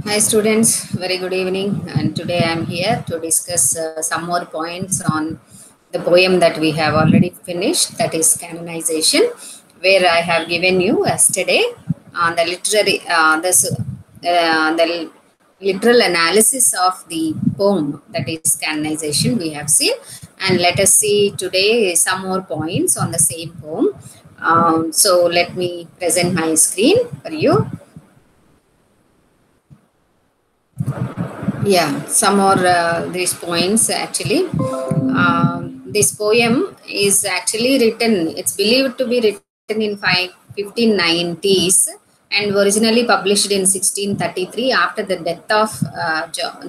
Hi students, very good evening, and today I am here to discuss some more points on the poem that we have already finished, that is canonization, where I have given you yesterday on the the literal analysis of the poem, that is canonization we have seen, and let us see today some more points on the same poem. So let me present my screen for you. Yeah, some more these points actually. This poem is actually written, it's believed to be written in 1590s and originally published in 1633 after the death of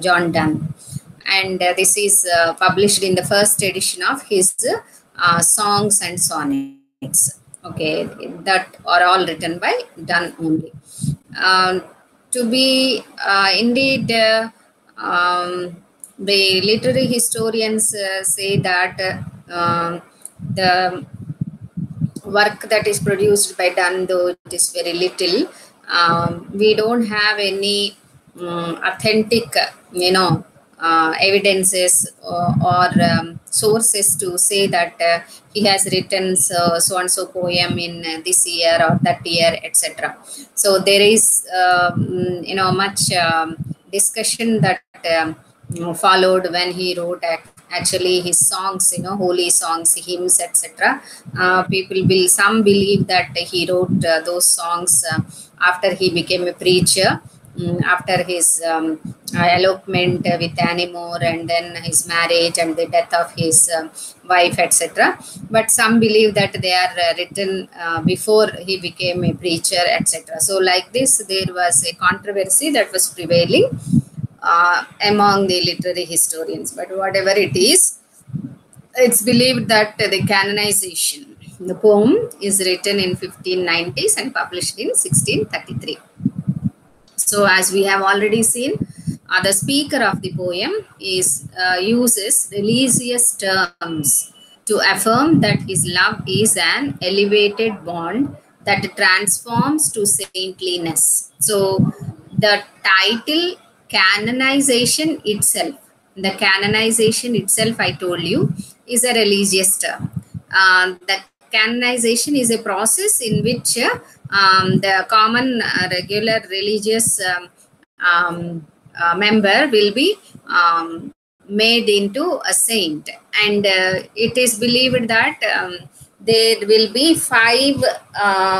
John Donne. And this is published in the first edition of his songs and sonnets. Okay, that are all written by Donne only. Uh, to be indeed the literary historians say that the work that is produced by Donne, though it is very little, we don't have any authentic, evidences or sources to say that he has written so and so poem in this year or that year, etc. So there is, much discussion that followed when he wrote actually his songs, holy songs, hymns, etc. People will, some believe that he wrote those songs after he became a preacher, after his elopement with Annie Moore, and then his marriage and the death of his wife, etc. But some believe that they are written before he became a preacher, etc. So like this, there was a controversy that was prevailing among the literary historians. But whatever it is, it's believed that the canonization, the poem is written in 1590s and published in 1633. So as we have already seen, the speaker of the poem uses religious terms to affirm that his love is an elevated bond that transforms to saintliness. So the title the canonization itself, I told you, is a religious term. The canonization is a process in which the common regular religious member will be made into a saint, and it is believed that there will be five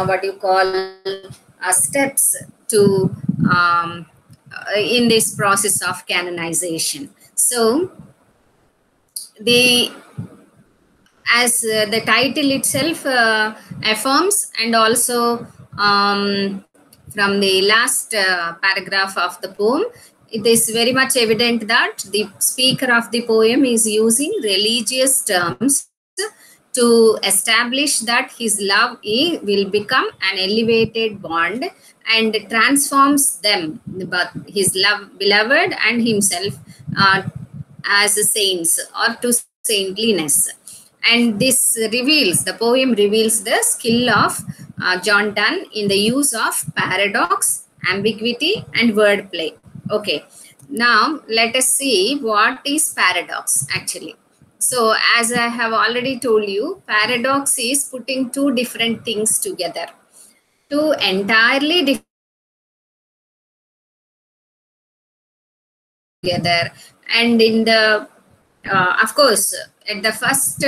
what you call steps to in this process of canonization. So the as the title itself affirms, and also from the last paragraph of the poem, it is very much evident that the speaker of the poem is using religious terms to establish that his love will become an elevated bond and transforms them, but his beloved and himself, as saints or to saintliness. And this the poem reveals the skill of John Donne in the use of paradox, ambiguity, and wordplay. Okay, now let us see what is paradox actually. So as I have already told you, paradox is putting two different things together, two entirely together. And in the of course, at the first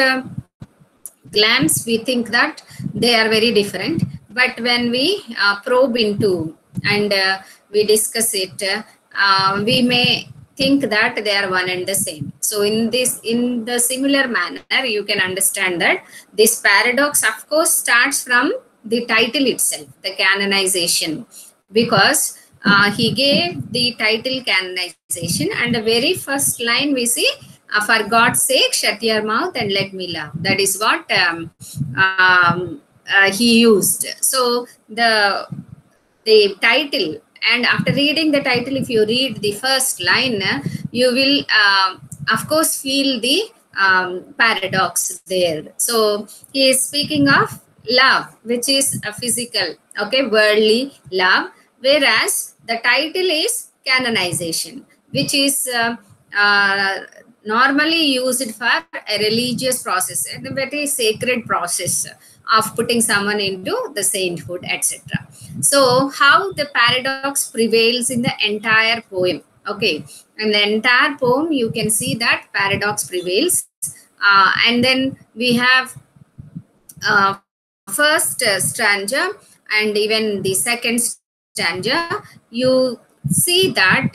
glance we think that they are very different, but when we probe into and we discuss it, we may think that they are one and the same. So in the similar manner, you can understand that this paradox of course starts from the title itself, the canonization, because he gave the title canonization, and the very first line we see, for God's sake, shut your mouth and let me love. That is what he used. So the title, and after reading the title, if you read the first line, you will of course feel the paradox there. So he is speaking of love, which is a physical, okay, worldly love, whereas the title is canonization, which is normally used for a religious process, a very sacred process of putting someone into the sainthood, etc. So how the paradox prevails in the entire poem. Okay, in the entire poem you can see that paradox prevails, and then we have first stanza and even the second stanza. You see that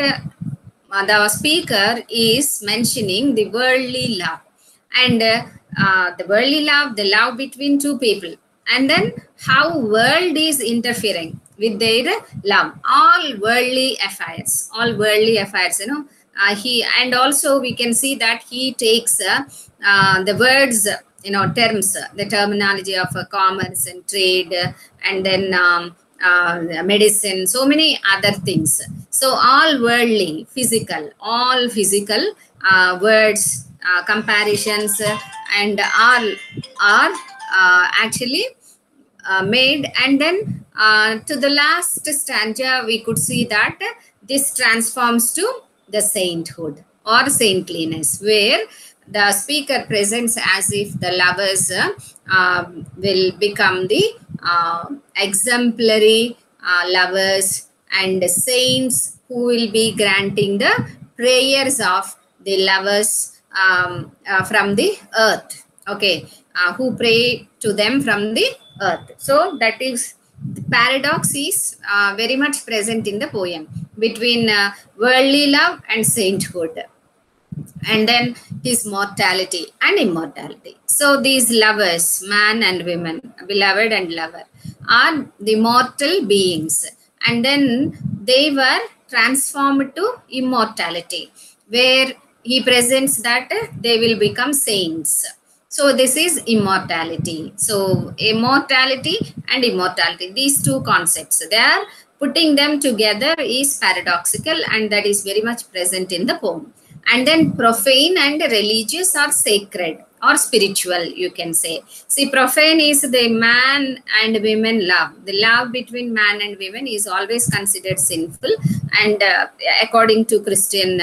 the speaker is mentioning the worldly love, and the worldly love, the love between two people, and then how world is interfering with their love, all worldly affairs, he, and also we can see that he takes the words, terms, the terminology of commerce and trade, and then medicine, so many other things. So all worldly, physical, all physical words, comparisons, and all are actually made. And then to the last stanza, we could see that this transforms to the sainthood or saintliness, where the speaker presents as if the lovers will become the exemplary lovers and saints who will be granting the prayers of the lovers from the earth. Okay, who pray to them from the earth. So that is, the paradox is very much present in the poem between worldly love and sainthood, and then his mortality and immortality. So these lovers, man and women, beloved and lover, are the mortal beings, and then they were transformed to immortality, where he presents that they will become saints. So this is immortality. So immortality and immortality, these two concepts, they are putting them together is paradoxical, and that is very much present in the poem. And then profane and religious or sacred or spiritual, you can say. See, profane is the man and women love. The love between man and women is always considered sinful, and according to Christian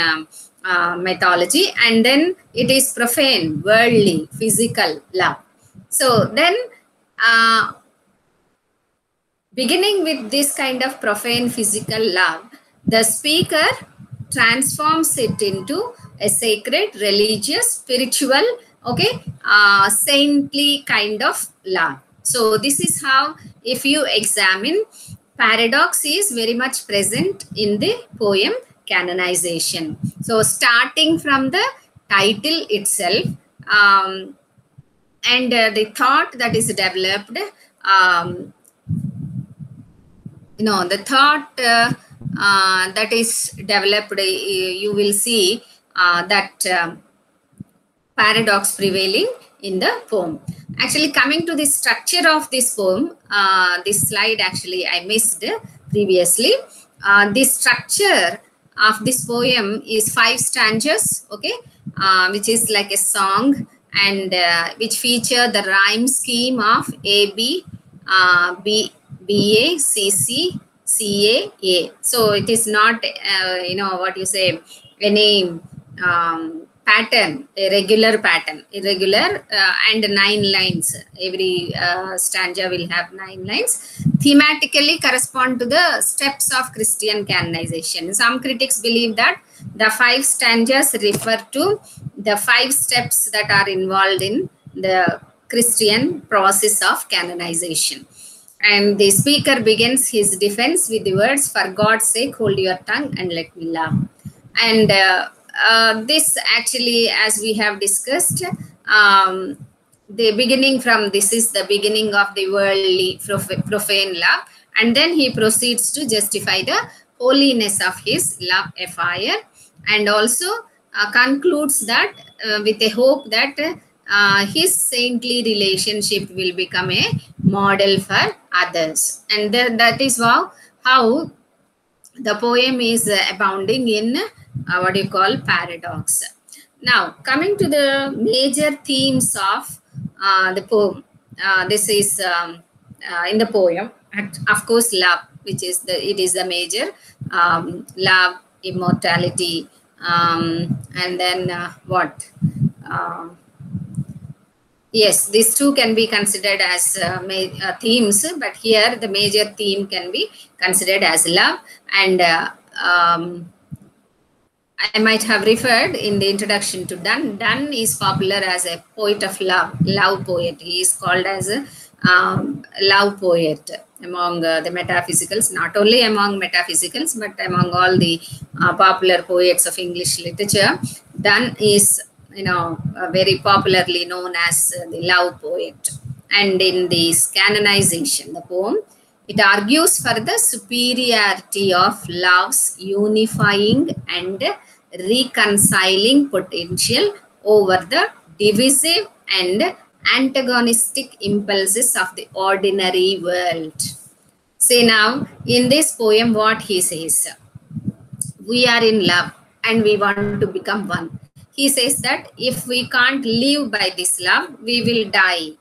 mythology. And then it is profane, worldly, physical love. So then beginning with this kind of profane physical love, the speaker transforms it into a sacred, religious, spiritual, okay, saintly kind of love. So this is how, if you examine, paradox is very much present in the poem canonization. So starting from the title itself, and the thought that is developed, the thought that is developed, you will see that paradox prevailing in the poem. Actually, coming to the structure of this poem, this slide actually I missed previously. The structure of this poem is 5 stanzas, okay, which is like a song, and which feature the rhyme scheme of A, B, B, BA, CC, CA. So it is not, what you say, any pattern, a regular pattern, irregular, and 9 lines. Every stanza will have 9 lines. Thematically correspond to the steps of Christian canonization. Some critics believe that the 5 stanzas refer to the 5 steps that are involved in the Christian process of canonization. And the speaker begins his defense with the words, "For God's sake, hold your tongue and let me laugh." And this actually, as we have discussed, the beginning from this is the beginning of the worldly profane love. And then he proceeds to justify the holiness of his love affair, and also concludes that with a hope that his saintly relationship will become a model for others. And that is how the poem is abounding in what you call paradox. Now, coming to the major themes of the poem, this is in the poem, of course, love, which is it is the major love, immortality, and then what? Um Yes, these two can be considered as themes, but here the major theme can be considered as love. And um, I might have referred in the introduction to Donne. Donne is popular as a poet of love, love poet. He is called as a love poet among the metaphysicals, not only among metaphysicals, but among all the popular poets of English literature. Donne is, very popularly known as the love poet. And in this canonization, the poem, it argues for the superiority of love's unifying and reconciling potential over the divisive and antagonistic impulses of the ordinary world. Say now, in this poem, what he says: we are in love and we want to become one. He says that if we can't live by this love, we will die.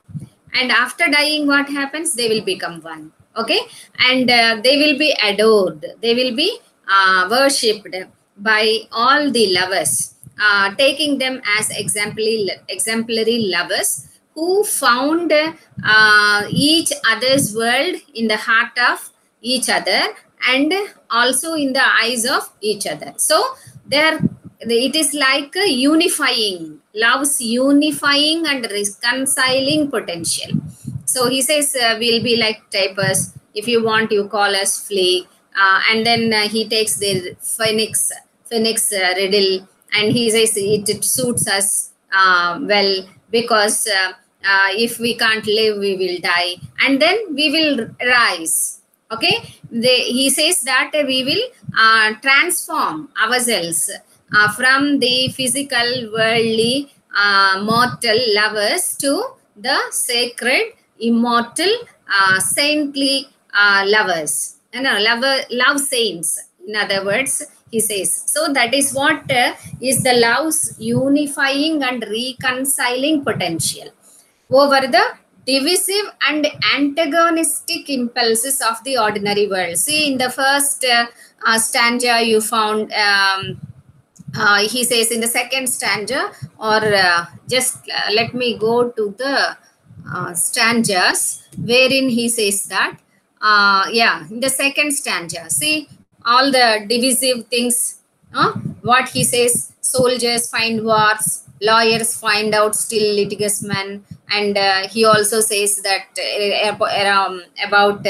And after dying, what happens? They will become one. Okay. And they will be adored. They will be worshipped by all the lovers, taking them as exemplary lovers who found each other's world in the heart of each other and also in the eyes of each other. So there, it is like a unifying, love's unifying and reconciling potential. So he says, we'll be like typers. If you want, you call us flea. And then he takes the phoenix riddle, and he says it suits us well, because if we can't live, we will die, and then we will rise. Okay, he says that we will transform ourselves from the physical, worldly, mortal lovers to the sacred, immortal, saintly lovers. Love saints. In other words, he says. So that is what is the love's unifying and reconciling potential over the divisive and antagonistic impulses of the ordinary world. See, in the first stanza, you found, he says in the second stanza, or let me go to the stanzas wherein he says that, in the second stanza, see all the divisive things, what he says: soldiers find wars, lawyers find out still litigious men. And he also says that about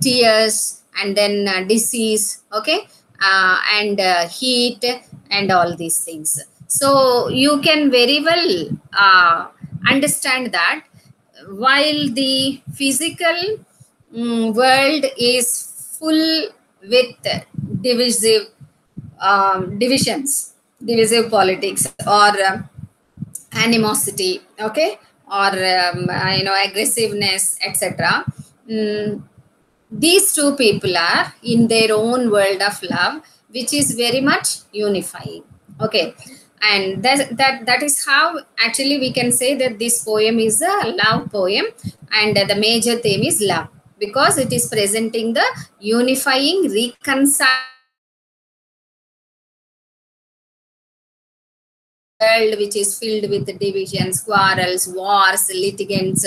tears, and then disease, okay, and heat, and all these things. So you can very well understand that while the physical world is full with divisive divisive politics, or animosity, okay, or aggressiveness, etc. These two people are in their own world of love, which is very much unifying. Okay, and that is how actually we can say that this poem is a love poem, and the major theme is love, because it is presenting the unifying, reconciling world which is filled with divisions, quarrels, wars, litigants,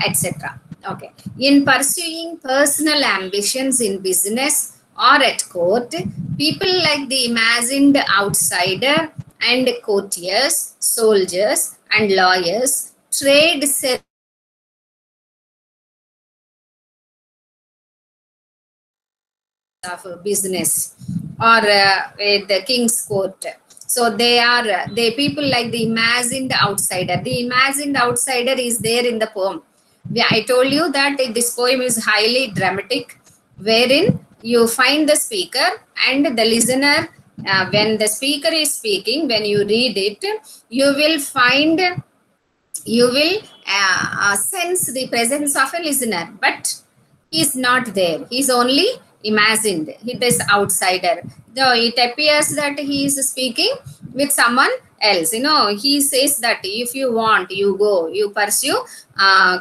etc. Okay. In pursuing personal ambitions in business or at court, people like the imagined outsider and courtiers, soldiers, and lawyers trade of business, or with the king's court. So they people like the imagined outsider. The imagined outsider is there in the poem. I told you that this poem is highly dramatic, wherein you find the speaker and the listener. When the speaker is speaking, when you read it, you will sense the presence of a listener, but he is not there. He is only imagined. He is outsider. Though it appears that he is speaking with someone else. He says that if you want, you go, you pursue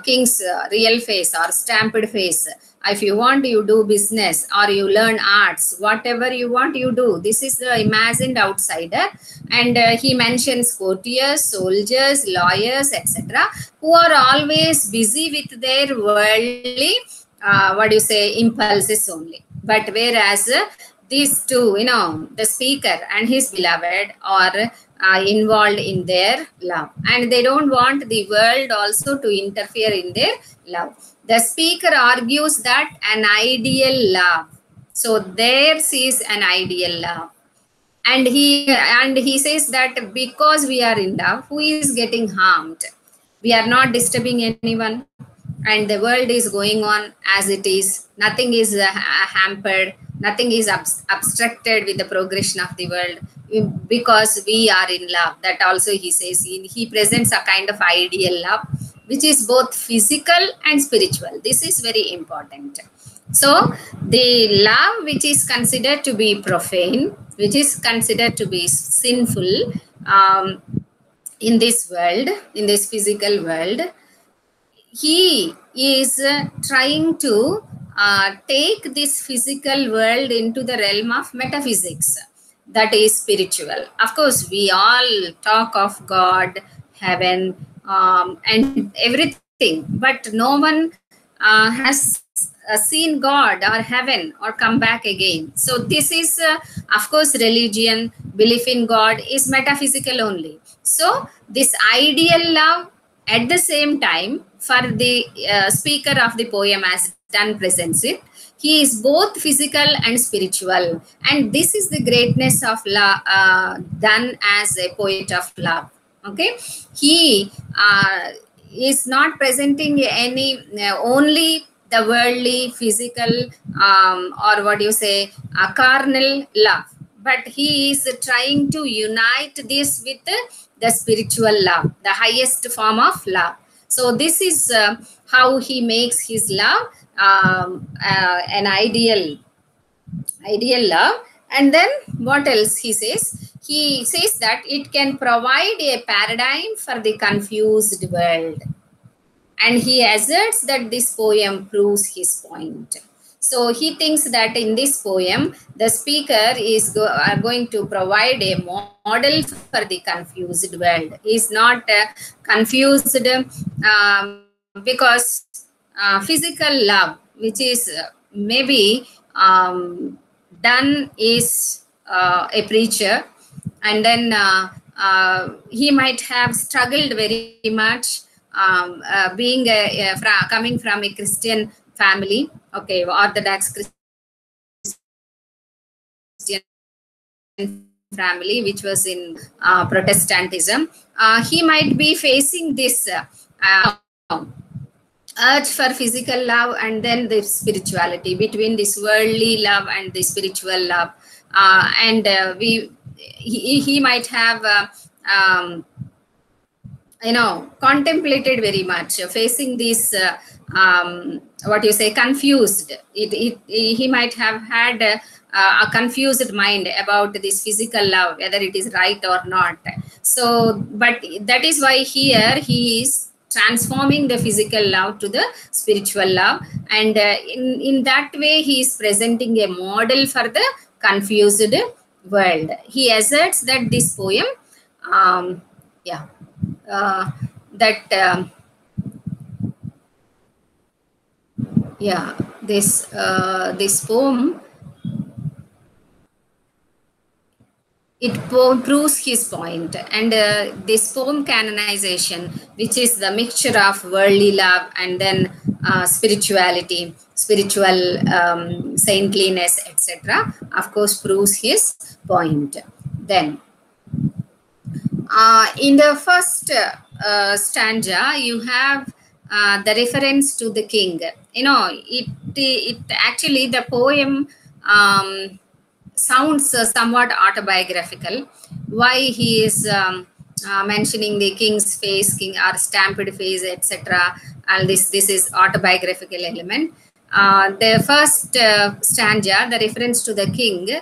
king's real face or stamped face. If you want, you do business or you learn arts, whatever you want, you do. This is the imagined outsider. And he mentions courtiers, soldiers, lawyers, etc., who are always busy with their worldly, impulses only. But whereas these two, the speaker and his beloved, are involved in their love, and they don't want the world also to interfere in their love. The speaker argues that an ideal love, so theirs is an ideal love, and he says that because we are in love, who is getting harmed? We are not disturbing anyone, and the world is going on as it is. Nothing is hampered, nothing is obstructed with the progression of the world, because we are in love. That also he says. He presents a kind of ideal love which is both physical and spiritual. This is very important. So the love which is considered to be profane, which is considered to be sinful, in this world, in this physical world, he is trying to take this physical world into the realm of metaphysics, that is spiritual. Of course, we all talk of God, heaven, and everything, but no one has seen God or heaven or come back again. So this is, of course, religion, belief in God is metaphysical only. So this ideal love, at the same time, for the speaker of the poem, as Donne presents it, he is both physical and spiritual. And this is the greatness of Donne as a poet of love. Okay, he is not presenting any only the worldly, physical, carnal love, but he is trying to unite this with the spiritual love, the highest form of love. So this is how he makes his love an ideal love. And then what else he says? He says that it can provide a paradigm for the confused world. And he asserts that this poem proves his point. So he thinks that in this poem, the speaker is going to provide a model for the confused world. He is not confused because physical love, which is maybe Donne is a preacher, and then he might have struggled very much, being coming from a Christian family, okay, Orthodox Christian family, which was in Protestantism. He might be facing this urge for physical love and then the spirituality, between this worldly love and the spiritual love, and he might have contemplated very much, facing this confused. He might have had a confused mind about this physical love, whether it is right or not. So, but that is why here he is transforming the physical love to the spiritual love, and in that way he is presenting a model for the confused world. He asserts that this poem, this poem, it proves his point. And this poem canonization, which is the mixture of worldly love and then spirituality, spiritual saintliness, etc., of course proves his point. Then in the first stanza, you have the reference to the king. It actually, the poem sounds somewhat autobiographical. Why he is mentioning the king's face, king or stamped face, etc. All this is autobiographical element. The first stanza, the reference to the king,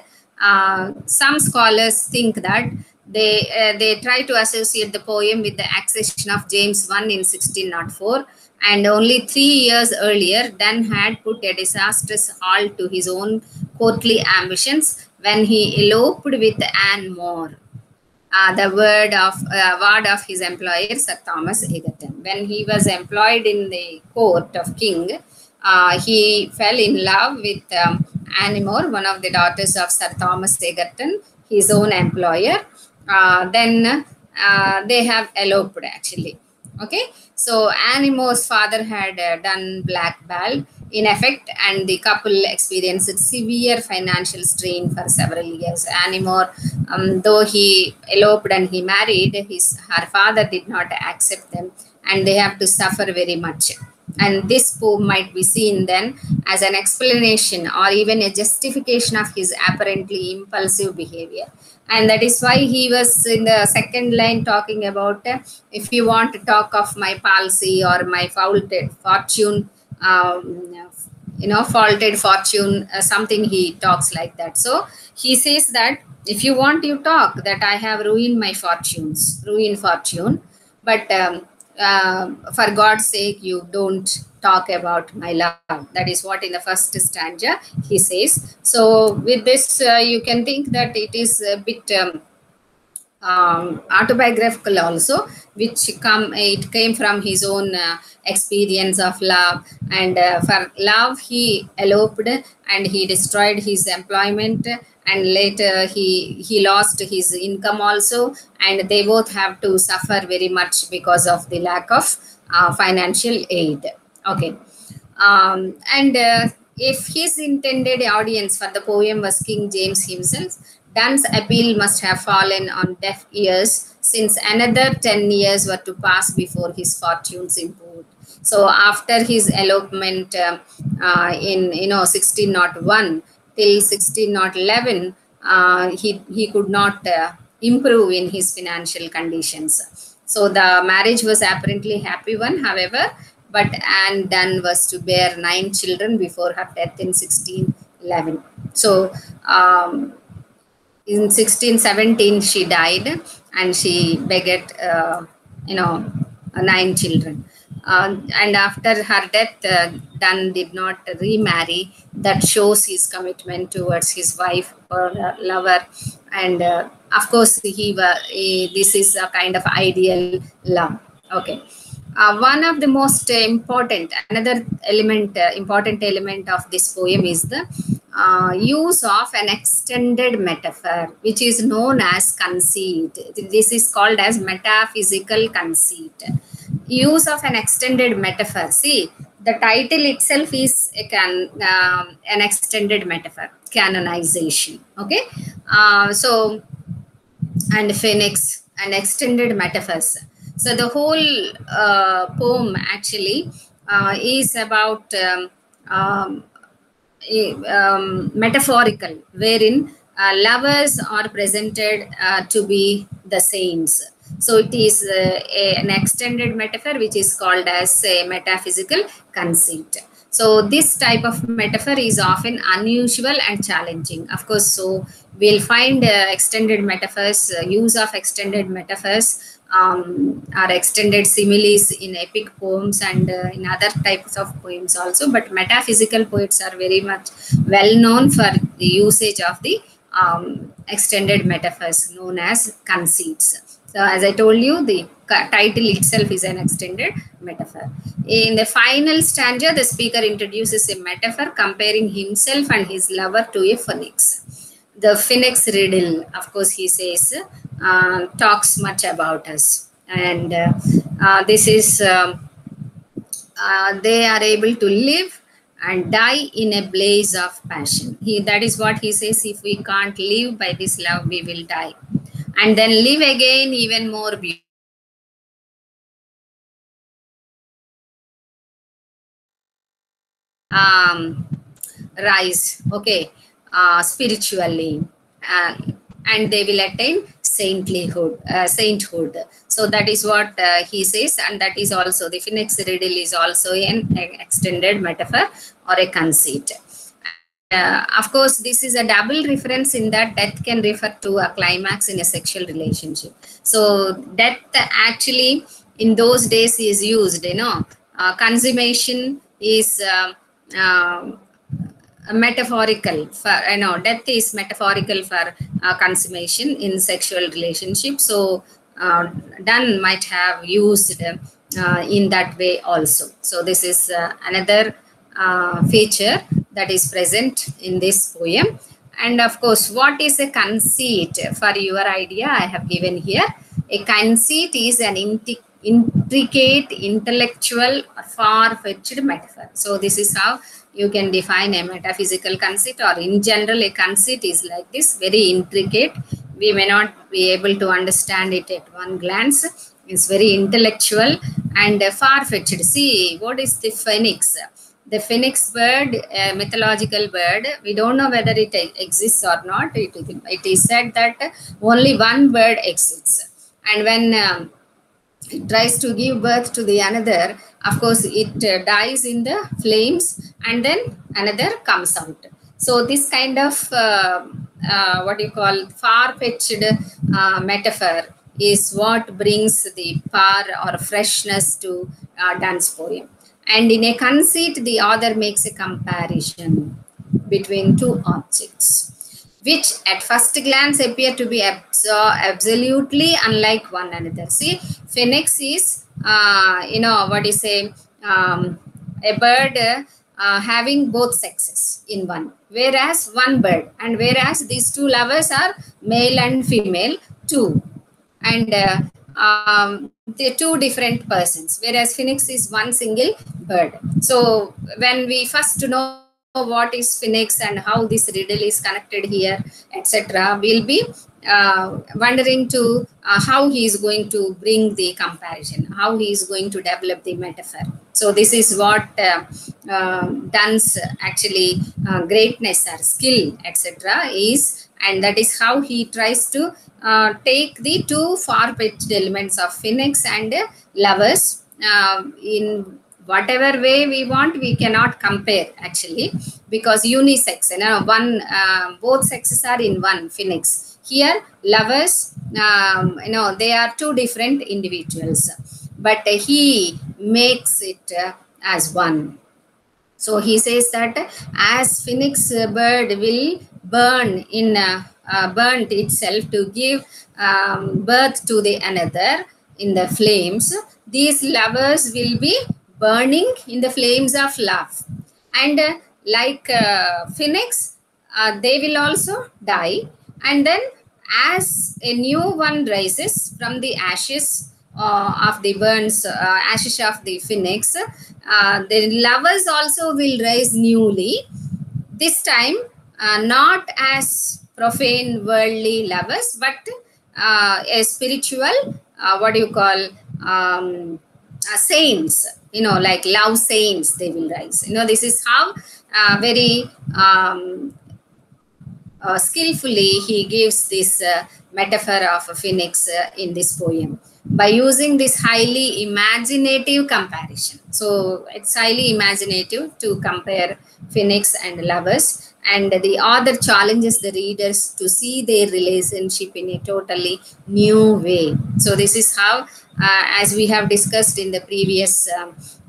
some scholars think that they try to associate the poem with the accession of James I in 1604, and only 3 years earlier, Donne had put a disastrous halt to his own courtly ambitions when he eloped with Anne More, the ward of his employer, Sir Thomas Egerton. When he was employed in the court of King, he fell in love with Anne More, one of the daughters of Sir Thomas Egerton, his own employer. Then they have eloped actually. Okay, so Anne Moore's father had done blackballed in effect, and the couple experienced severe financial strain for several years. Anne Moore, though he eloped and he married, her father did not accept them, and they have to suffer very much. And this poem might be seen then as an explanation or even a justification of his apparently impulsive behavior. And that is why he was in the second line talking about if you want to talk of my palsy or my faulted fortune, faulted fortune, something he talks like that. So he says that if you want, you talk that I have ruined my fortune, but for God's sake, you don't talk about my love. That is what in the first stanza he says. So with this, you can think that it is a bit autobiographical also, which came from his own experience of love. And for love, he eloped and he destroyed his employment, and later he lost his income also, and they both have to suffer very much because of the lack of financial aid. Okay, and if his intended audience for the poem was King James himself, Donne's appeal must have fallen on deaf ears, since another 10 years were to pass before his fortunes improved. So after his elopement in 1601 till 1611, he could not improve in his financial conditions. So the marriage was apparently a happy one, however, but Anne Donne was to bear 9 children before her death in 1611. So in 1617 she died, and she begat 9 children. And after her death, Donne did not remarry. That shows his commitment towards his wife or lover. And of course, this is a kind of ideal love. Okay. One of the most important element of this poem is the use of an extended metaphor, which is known as conceit. This is called as metaphysical conceit. Use of an extended metaphor. See, the title itself is an extended metaphor, canonization. Okay, and phoenix and extended metaphors. So the whole poem actually is about metaphorical, wherein lovers are presented to be the saints. So it is an extended metaphor, which is called as a metaphysical conceit. So this type of metaphor is often unusual and challenging. Of course, so we'll find extended metaphors, use of extended metaphors, or extended similes in epic poems and in other types of poems also. But metaphysical poets are very much well known for the usage of the extended metaphors known as conceits. So as I told you, the title itself is an extended metaphor. In the final stanza, the speaker introduces a metaphor comparing himself and his lover to a phoenix. The phoenix riddle, of course, he says, talks much about us. And this is, they are able to live and die in a blaze of passion. That is what he says, if we can't live by this love, we will die. And then live again even more beautiful. Rise, okay, spiritually, and they will attain sainthood. So that is what he says, and that is also the phoenix riddle is also an extended metaphor or a conceit. of course, this is a double reference in that death can refer to a climax in a sexual relationship. So death actually in those days is used, consummation is metaphorical for, death is metaphorical for consummation in sexual relationship. So Donne might have used in that way also. So this is another feature that is present in this poem. And of course, what is a conceit? For your idea, I have given here. A conceit is an intricate, intellectual, far-fetched metaphor. So this is how you can define a metaphysical conceit, or in general, a conceit is like this, very intricate. We may not be able to understand it at one glance. It's very intellectual and far-fetched. See, what is the phoenix? The phoenix bird, a mythological bird, we don't know whether it exists or not. It is said that only one bird exists. And when it tries to give birth to the another, of course, it dies in the flames and then another comes out. So this kind of, what you call, far-fetched metaphor is what brings the power or freshness to Donne's poem. And in a conceit, the author makes a comparison between two objects, which at first glance appear to be absolutely unlike one another. See, phoenix is, what you say, a bird having both sexes in one, whereas one bird, and whereas these two lovers are male and female too. And they're two different persons, whereas phoenix is one single bird. So when we first know what is phoenix and how this riddle is connected here, etc., we'll be wondering to how he is going to bring the comparison, how he is going to develop the metaphor. So this is what Donne's actually greatness or skill, etc., is, and that is how he tries to take the two far-fetched elements of phoenix and lovers in whatever way we want. We cannot compare actually, because unisex, both sexes are in one phoenix. Here lovers, they are two different individuals, but he makes it as one. So he says that as phoenix bird will burn in burnt itself to give birth to the another in the flames, these lovers will be burning in the flames of love. And like phoenix, they will also die. And then as a new one rises from the ashes of the burns, ashes of the phoenix, the lovers also will rise newly. This time, not as profane worldly lovers, but a spiritual, saints, like love saints, they will rise. This is how very skillfully he gives this metaphor of a phoenix in this poem by using this highly imaginative comparison. So it's highly imaginative to compare phoenix and lovers, and the author challenges the readers to see their relationship in a totally new way. So this is how, as we have discussed in the previous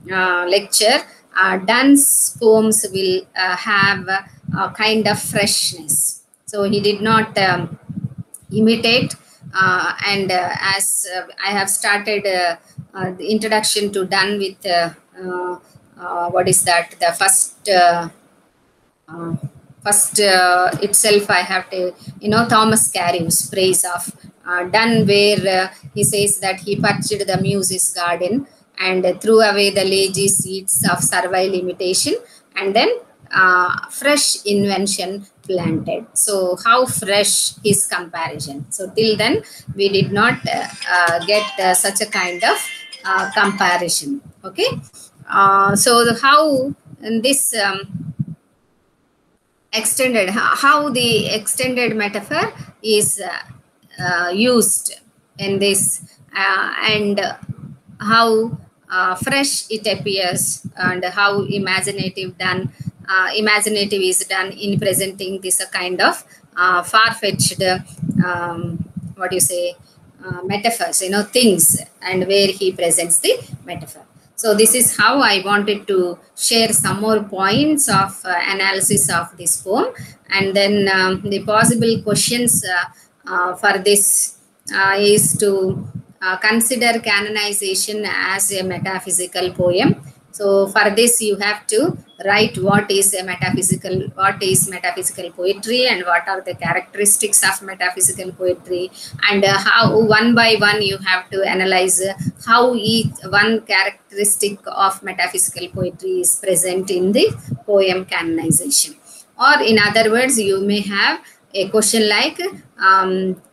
lecture, Donne's poems will have a kind of freshness. So he did not imitate, and as I have started the introduction to Donne with what is that, the first itself I have to, Thomas Carews' praise of Donne, where he says that he purchased the muse's garden and threw away the lazy seeds of servile imitation, and then fresh invention planted. So how fresh his comparison. So till then we did not get such a kind of comparison. Okay. So how this how the extended metaphor is used in this, and how fresh it appears, and how imaginative Donne imaginative is done in presenting this kind of far-fetched, what do you say, metaphors, things, and where he presents the metaphor. So this is how I wanted to share some more points of analysis of this poem, and then the possible questions for this is to consider canonization as a metaphysical poem. So for this, you have to write what is metaphysical poetry, and what are the characteristics of metaphysical poetry, and how one by one you have to analyze how each one characteristic of metaphysical poetry is present in the poem canonization. Or in other words, you may have a question like,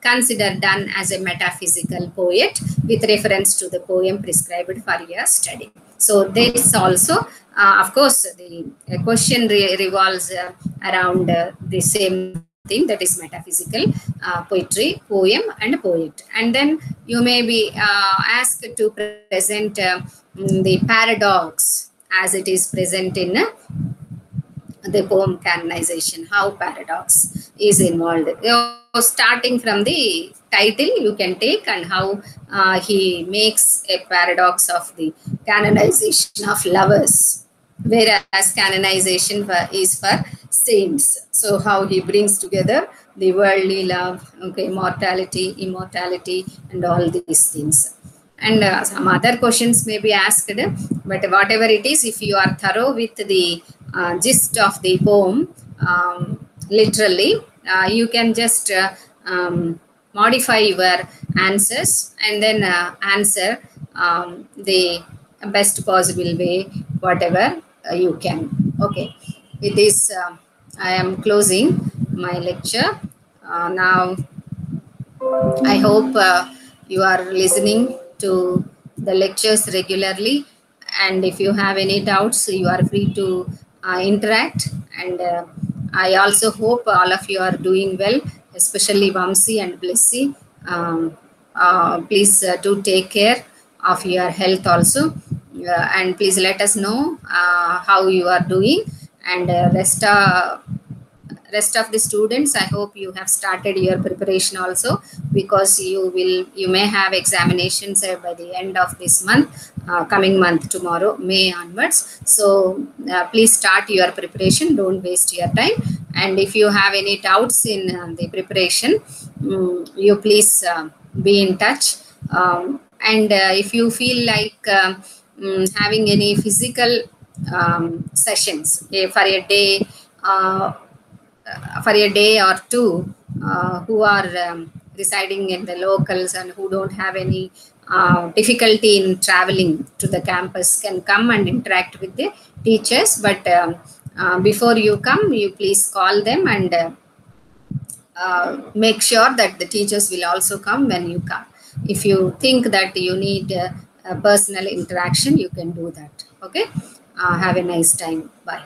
consider Donne as a metaphysical poet with reference to the poem prescribed for your study. So this also, of course, the question revolves around the same thing, that is metaphysical poetry, poem, and poet. And then you may be asked to present the paradox as it is present in the poem canonization, how paradox is involved. Starting from the title, you can take, and how he makes a paradox of the canonization of lovers, whereas canonization is for saints. So how he brings together the worldly love, okay, mortality, immortality, and all these things. And some other questions may be asked, but whatever it is, if you are thorough with the gist of the poem, literally, you can just modify your answers, and then answer the best possible way, whatever you can. Okay, with this, I am closing my lecture. Now, I hope you are listening to the lectures regularly, and if you have any doubts, you are free to interact. And I also hope all of you are doing well, especially Vamsi and Blissy. Please do take care of your health also, and please let us know how you are doing. And rest of the students, I hope you have started your preparation also, because you may have examinations by the end of this month, coming month, tomorrow, May onwards. So please start your preparation, don't waste your time. And if you have any doubts in the preparation, you please be in touch. And if you feel like having any physical sessions for a day, for a day or two, who are residing in the locals and who don't have any difficulty in traveling to the campus, can come and interact with the teachers. But before you come, you please call them, and make sure that the teachers will also come when you come. If you think that you need a personal interaction, you can do that. Okay, have a nice time. Bye.